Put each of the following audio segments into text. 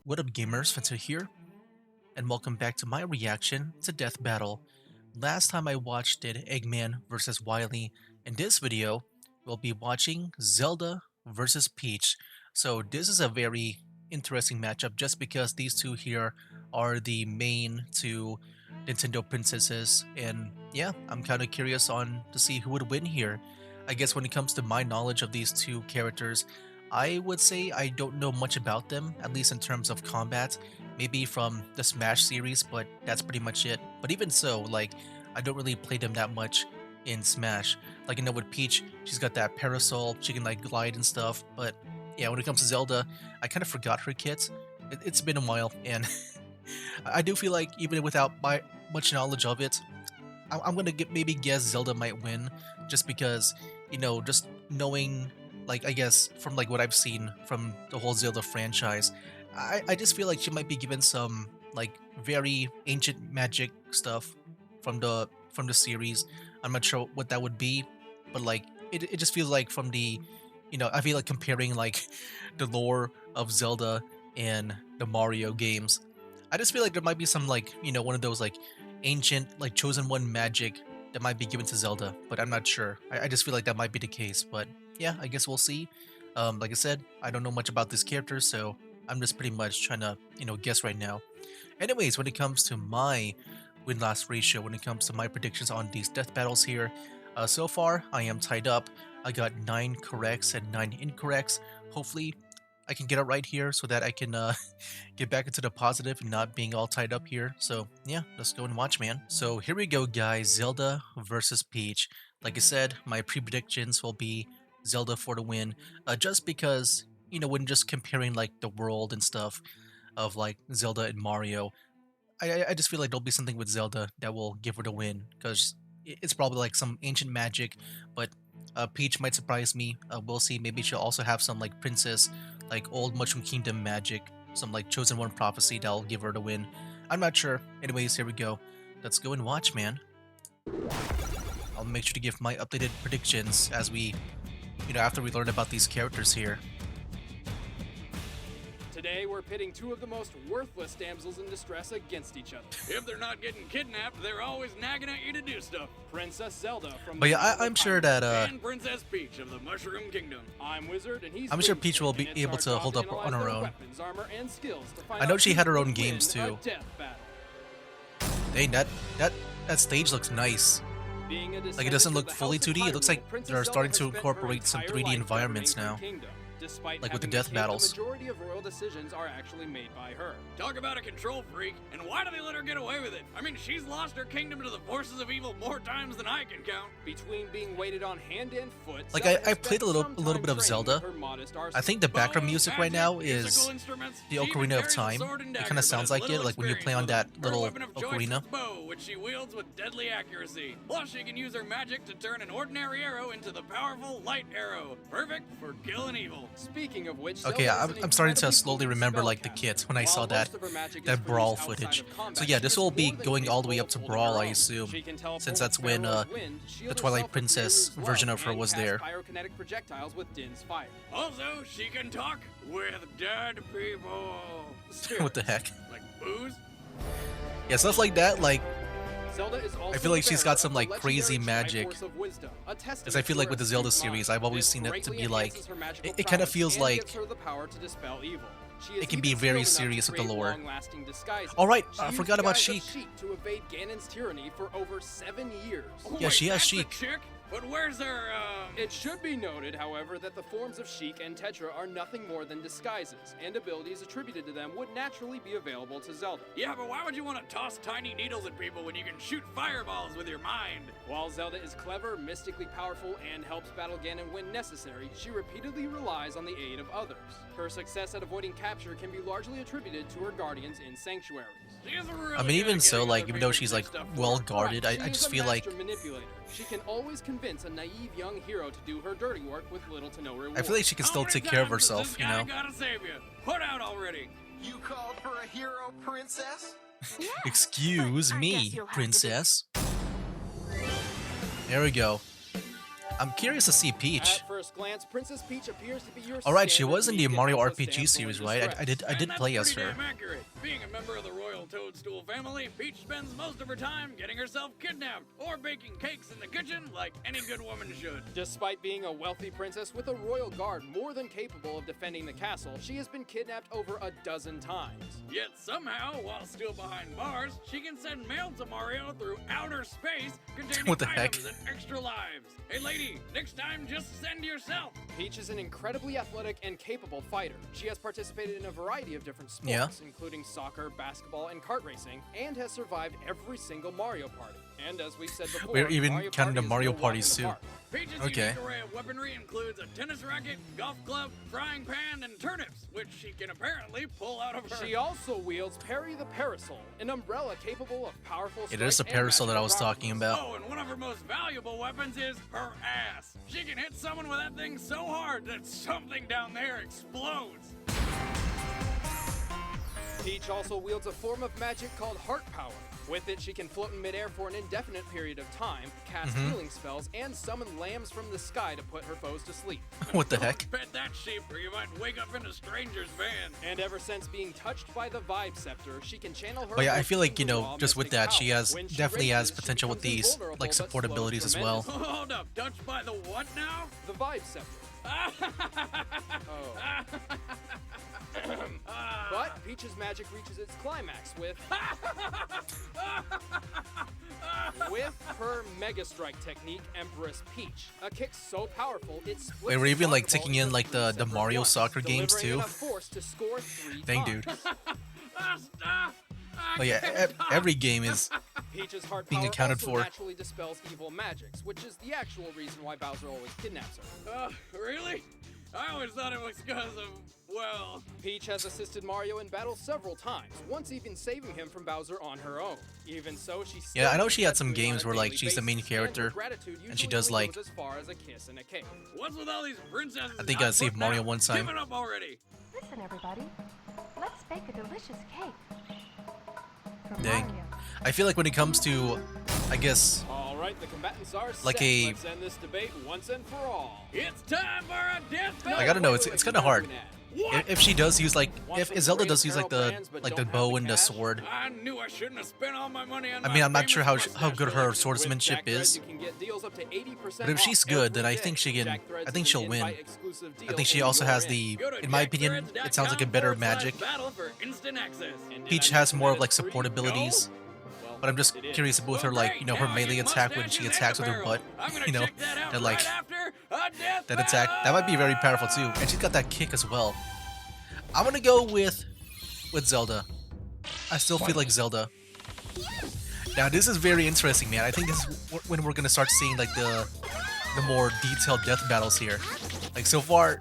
What up gamers, Spencer here, and welcome back to my reaction to Death Battle. Last time I watched did Eggman versus Wily. In this video, we'll be watching Zelda versus Peach. So this is a very interesting matchup just because these two here are the main two Nintendo princesses, and yeah, I'm kind of curious on to see who would win here. I guess when it comes to my knowledge of these two characters, I would say I don't know much about them, at least in terms of combat. Maybe from the Smash series, but that's pretty much it. But even so, like, I don't really play them that much in Smash. Like, with Peach, she's got that parasol, she can, like, glide and stuff. But yeah, when it comes to Zelda, I kind of forgot her kit. It's been a while, and I do feel like even without my much knowledge of it, I'm gonna maybe guess Zelda might win, just because just knowing, like, I guess from like what I've seen from the whole Zelda franchise, I just feel like she might be given some like very ancient magic stuff from the series. I'm not sure what that would be, but like it just feels like from the I feel like comparing like the lore of Zelda and the Mario games. I just feel like there might be some like, one of those like ancient like chosen one magic that might be given to Zelda, but I'm not sure. I just feel like that might be the case, but yeah, I guess we'll see. Like I said, I don't know much about this character, so I'm just pretty much trying to, guess right now. Anyways, when it comes to my win-loss ratio, when it comes to my predictions on these death battles here, so far I am tied up. I got 9 corrects and 9 incorrects. Hopefully I can get it right here so that I can get back into the positive and not being all tied up here. So yeah, let's go and watch, man. So here we go, guys. Zelda versus Peach. Like I said, my pre-predictions will be Zelda for the win, just because, when just comparing like the world and stuff of like Zelda and Mario, I just feel like there'll be something with Zelda that will give her the win, because it's probably like some ancient magic, but Peach might surprise me. We'll see. Maybe she'll also have some like princess, like old Mushroom Kingdom magic, some like chosen one prophecy that'll give her the win. I'm not sure. Anyways, here we go. Let's go and watch, man. I'll make sure to give my updated predictions as we, after we learn about these characters here. Today, we're pitting two of the most worthless damsels in distress against each other. If they're not getting kidnapped, they're always nagging at you to do stuff. Princess Zelda from But yeah, I'm sure that and Princess Peach of the Mushroom Kingdom. I'm Wizard and he's I'm sure Winston, Peach will and be it's able our to job hold up on analyze her their own. weapons, armor, and skills to find I know out she who had her will own win games a too. death battle. Dang, that stage looks nice. Being a Like, it doesn't descendant look of the fully House of 2D. It looks like Hyrule, Princess they're Zelda starting has to spent her incorporate some entire 3D life environments governing her now. kingdom. Despite Like with the having death escaped, battles. the majority of royal decisions are actually made by her. Talk about a control freak, and why do they let her get away with it? I mean, she's lost her kingdom to the forces of evil more times than I can count. Between being waited on hand and foot, Like, Zelda I has played spent a little some bit time of training Zelda. with her modest I arsenal. think the background Bows, music right magic, now musical is instruments. the She even Ocarina of carries a Time. sword and It dagger, kind of but sounds has like it, little like when you play on experience that with them. little Her weapon of choice is ocarina. bow, which she wields with deadly accuracy. Plus, she can use her magic to turn an ordinary arrow into the powerful light arrow, perfect for killing evil. Speaking of which, Okay, Zelda is I'm an starting to incredibly slowly potent remember like the spellcaster. kit when I While saw that most of her magic is that for Brawl use outside footage. of combat, So yeah, she this is will be more than going all the way capable up to of holding Brawl, her I own. assume, She can teleport since with that's when Pharaoh's wind, shield the Twilight herself with Princess Miru's version love, of her and was cast there. pyrokinetic projectiles with Din's fire. Also, she can talk with dead people. What the heck? Like booze? Yeah, stuff like that. Like, Zelda is also I feel like the she's bearer got some of the like crazy legendary magic. Triforce of Wisdom, a testament Because I feel to like her with the Zelda astute series, mind. I've always This seen it to greatly be like, enhances her magical it kind of prowess feels and like gives her the power to dispel evil. She is it can even be very skilled enough serious to with the create lore. long-lasting disguises. All right, She I used forgot the about guise of Sheik. To evade Ganon's tyranny for over 7 years. Yeah, Wait, she has that's Sheik. The chick? But where's her, It should be noted, however, that the forms of Sheik and Tetra are nothing more than disguises, and abilities attributed to them would naturally be available to Zelda. Yeah, but why would you want to toss tiny needles at people when you can shoot fireballs with your mind? While Zelda is clever, mystically powerful, and helps battle Ganon when necessary, she repeatedly relies on the aid of others. Her success at avoiding capture can be largely attributed to her guardians in sanctuaries. She is really I mean, good even at so, getting like, other even though people to she's do like stuff for well her. guarded, She I is just a feel like master manipulator. She can always convince a naive young hero to do her dirty work with little to no reward. I feel like she can How still many take care of times does herself, this you guy know. gotta save you. Put out already. You called for a hero, princess? Excuse me, princess. There we go. I'm curious to see Peach. At first glance, Princess Peach appears to be your Alright, she standard was in the meek and Mario helpless RPG damsel series, in right? distress. I did And play that's as pretty her. damn accurate. Being a member of the Royal Toadstool family, Peach spends most of her time getting herself kidnapped or baking cakes in the kitchen like any good woman should. Despite being a wealthy princess with a royal guard more than capable of defending the castle, she has been kidnapped over a dozen times. Yet somehow, while still behind bars, she can send mail to Mario through outer space containing What the heck? items and extra lives. Hey lady, next time just send yourself. Peach is an incredibly athletic and capable fighter. She has participated in a variety of different sports, Yeah. including soccer, basketball, and kart racing, and has survived every single Mario Party. And as we said before, We're even Mario counting the Party is Mario no walk parties in the too. park. Peach's Okay. unique array of weaponry includes a tennis racket, golf club, frying pan, and turnips, which she can apparently pull out of her. She also wields Perry the Parasol, an umbrella capable of powerful It is the strike and parasol that I was magical talking properties. about. Oh, and one of her most valuable weapons is her ass. She can hit someone with that thing so hard that something down there explodes. Peach also wields a form of magic called Heart Power. With it, she can float in midair for an indefinite period of time, cast healing spells, and summon lambs from the sky to put her foes to sleep. What the heck? Pet that sheep or you might wake up in a stranger's van. And ever since being touched by the Vibe Scepter, she can channel her. But yeah, I most feel like, you know, raw just with mystic that, she power. has When she definitely has rages, she potential with becomes these invulnerable like but support slows abilities as well. tremendously. Hold up, touched by the what now? The Vibe Scepter. Oh. But Peach's magic reaches its climax with her Mega Strike technique, Empress Peach. A kick so powerful it splits. Wait, we're even like soccer ball taking in into like three the separate Mario ones, soccer games delivering too. enough force to score 3 Dang, times. dude. Stop! Oh yeah, every game is Peach's heart being power accounted also for. naturally dispels evil magics, which is the actual reason why Bowser always kidnaps her. Really? I always thought it was because of, well... Peach has assisted Mario in battle several times, once even saving him from Bowser on her own. Even so, she still Yeah, I know she had gets some to him on games a where like daily she's the main basis, and her character, gratitude and she usually does only like goes as far as a kiss and a cake. What's with all these princesses? I think I on saved foot Mario now? one time. Give it up already! Listen, everybody. Let's bake a delicious cake. For Dang. Mario. I feel like when it comes to, I guess, All right, the combatants are Like set. a- Let's end this debate once and for all. It's time for a death battle! I gotta know, it's kind of hard. What? If she does use like, Want if some Zelda great does use like apparel brands, but the don't have bow the and the cash? sword. I knew I shouldn't have spent all my money on I my mean, I'm not famous sure how mustache good her collection. swordsmanship With Jack is. Threads, you can get deals up to 80% But if she's off good, then every I think day. she can. Jack Threads I think is an she'll win. invite-exclusive I deal think she when also you're has in. the, Go to in my opinion, it sounds like a better magic. Battle for instant access. And did Peach I has mention more that of like it's free? support abilities. Well, But I'm just it is. curious with her like, you know, her Well, great, melee now I get attack when she mustaches attacks and with her butt. apparel. I'm gonna You know, check that out that like right after a death that attack. That might be very powerful too. And she's got that kick as well. I'm gonna go with Zelda. I still feel like Zelda. Now this is very interesting, man. I think this is when we're gonna start seeing like the more detailed death battles here. Like so far,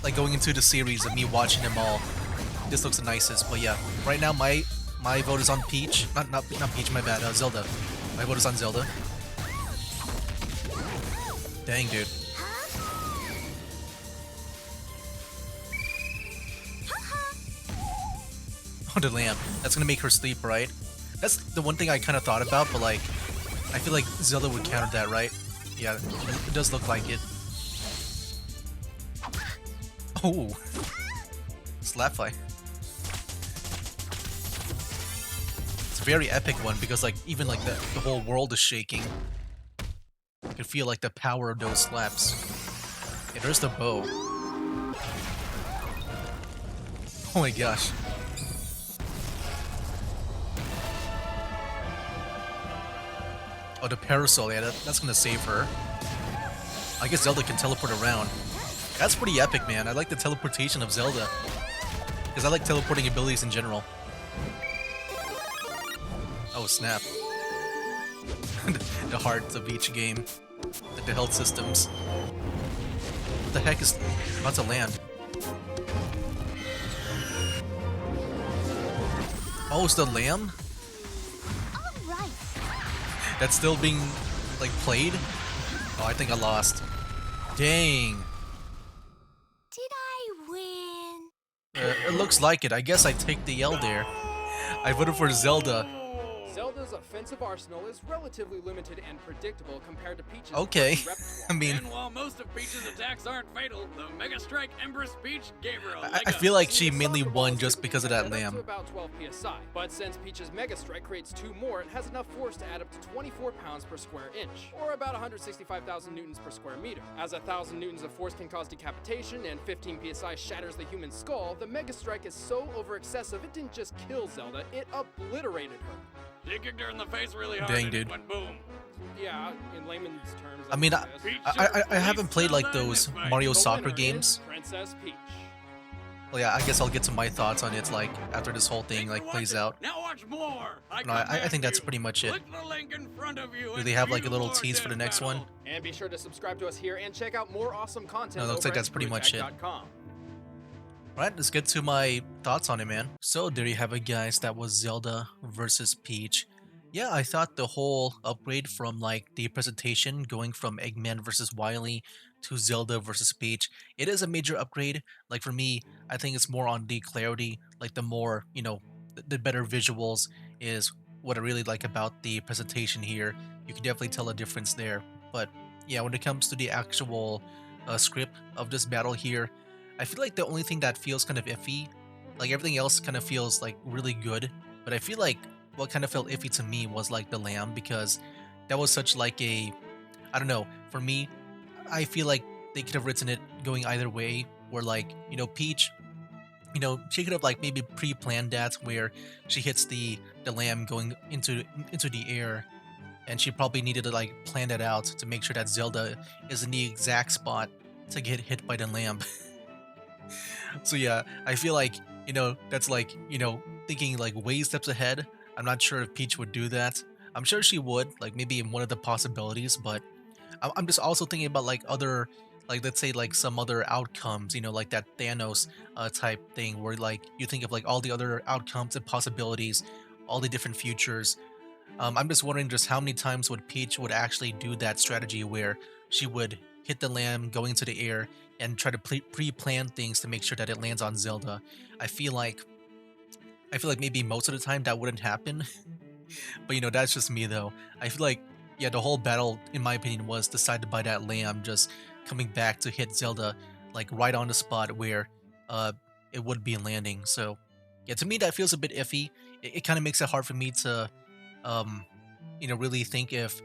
like going into the series of me watching them all, this looks the nicest. But yeah, right now my vote is on Peach. Not Peach. My bad. Zelda. My vote is on Zelda. Dang, dude. Oh, the lamp. That's gonna make her sleep, right? That's the one thing I kind of thought about, but like, I feel like Zelda would counter that, right? Yeah, it does look like it. Oh, slap fight. It's a very epic one because like even like the whole world is shaking. You can feel like the power of those slaps. Yeah, there's the bow. Oh my gosh. Oh, the parasol, yeah, that's gonna save her. I guess Zelda can teleport around. That's pretty epic, man. I like the teleportation of Zelda. Because I like teleporting abilities in general. Oh, snap. The heart of each game. Like the health systems. What the heck is about to land? Oh, it's the lamb? All right. That's still being, like, played? Oh, I think I lost. Dang. Did I win? It looks like it. I guess I take the L there. I voted for Zelda. Zelda's offensive arsenal is relatively limited and predictable compared to Peach's Okay. repertoire. I mean, And while most of Peach's attacks aren't fatal, the Mega Strike Empress Peach gave her a I leg up. feel like See, she the mainly soccer ball won is just typically because of that rated up to lamb. about 12 psi, but since Peach's Mega Strike creates 2 more, it has enough force to add up to 24 pounds per square inch, or about 165,000 newtons per square meter. As 1,000 newtons of force can cause decapitation and 15 psi shatters the human skull, the Mega Strike is so over-excessive it didn't just kill Zelda, it obliterated her. She kicked her in the face really hard Dang, and dude. it went boom. Yeah, in layman's terms. I mean, guess. I haven't played like those Mario The Soccer winner games. is Princess Peach. Well, yeah, I guess I'll get to my thoughts on it like after this whole thing like plays out. Now watch more. No, I think that's pretty much it. Click the link in front of you. Do they have like a little tease for the next one? And be sure to subscribe to us here and check out more awesome content. No, it looks over like that's at pretty much it. BrewTech.com. Alright, let's get to my thoughts on it, man. So there you have it, guys. That was Zelda versus Peach. Yeah, I thought the whole upgrade from like the presentation going from Eggman versus Wily to Zelda versus Peach, it is a major upgrade. Like for me, I think it's more on the clarity, like the more, you know, the better visuals is what I really like about the presentation here. You can definitely tell a difference there. But yeah, when it comes to the actual script of this battle here, I feel like the only thing that feels kind of iffy, like everything else kind of feels like really good, but I feel like what kind of felt iffy to me was like the lamb, because that was such like a, I don't know, for me, I feel like they could have written it going either way, where like, you know, Peach, you know, she could have like maybe pre-planned that where she hits the lamb going into the air, and she probably needed to like plan that out to make sure that Zelda is in the exact spot to get hit by the lamb. So yeah, I feel like, you know, that's like, you know, thinking like way steps ahead. I'm not sure if Peach would do that. I'm sure she would, like maybe in one of the possibilities, but I'm just also thinking about like other, like let's say like some other outcomes, you know, like that Thanos type thing where like you think of like all the other outcomes and possibilities, all the different futures. I'm just wondering just how many times would Peach would actually do that strategy where she would hit the lamb going into the air and try to pre-plan things to make sure that it lands on Zelda. I feel like maybe most of the time that wouldn't happen. But you know, that's just me though. I feel like, yeah, the whole battle, in my opinion, was decided by that lamb just coming back to hit Zelda like right on the spot where it would be landing. So yeah, to me that feels a bit iffy. It kind of makes it hard for me to you know, really think if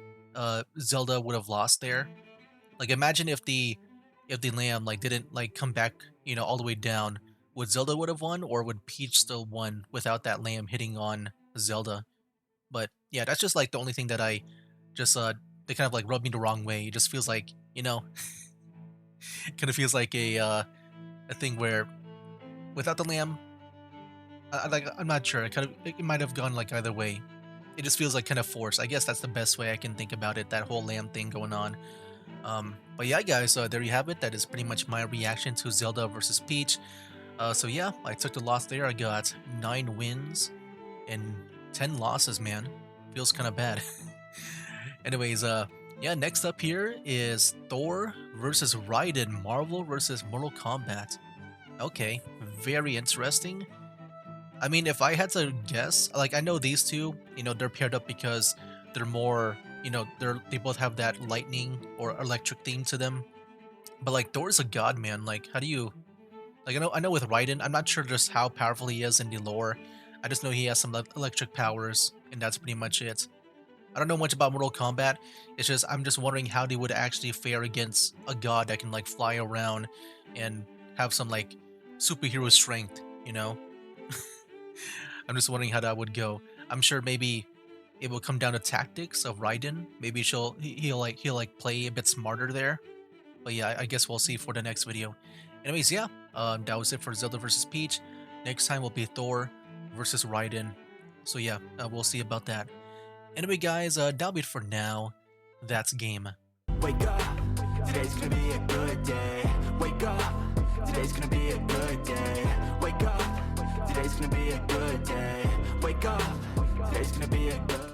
Zelda would have lost there. Like imagine if the lamb like didn't like come back, you know, all the way down, would Zelda would have won, or would Peach still won without that lamb hitting on Zelda? But yeah, that's just like the only thing that I just they kind of like rub me the wrong way. It just feels like, you know, kind of feels like a thing where without the lamb, I'm not sure. It might have gone like either way. It just feels like kind of forced. I guess that's the best way I can think about it. That whole lamb thing going on. But yeah, guys, there you have it. That is pretty much my reaction to Zelda versus Peach. So yeah, I took the loss there. I got 9 wins and 10 losses, man. Feels kind of bad. Anyways, yeah, next up here is Thor versus Raiden, Marvel versus Mortal Kombat. Okay, very interesting. I mean, if I had to guess, like I know these two, you know, they're paired up because they're more, you know, they both have that lightning or electric theme to them. But like Thor's a god, man. Like how do you, like I know with Raiden, I'm not sure just how powerful he is in the lore. I just know he has some electric powers, and that's pretty much it. I don't know much about Mortal Kombat. It's just I'm just wondering how they would actually fare against a god that can like fly around and have some like superhero strength, you know? I'm just wondering how that would go. I'm sure maybe it will come down to tactics of Raiden. Maybe he'll like play a bit smarter there. But yeah, I guess we'll see for the next video. Anyways, yeah, that was it for Zelda versus Peach. Next time will be Thor versus Raiden. So yeah, we'll see about that. Anyway, guys, that'll be it for now. That's game. Wake up, today's gonna be a good day. Wake up, today's gonna be a good day. Wake up, today's gonna be a good day. Wake up, today's gonna be a good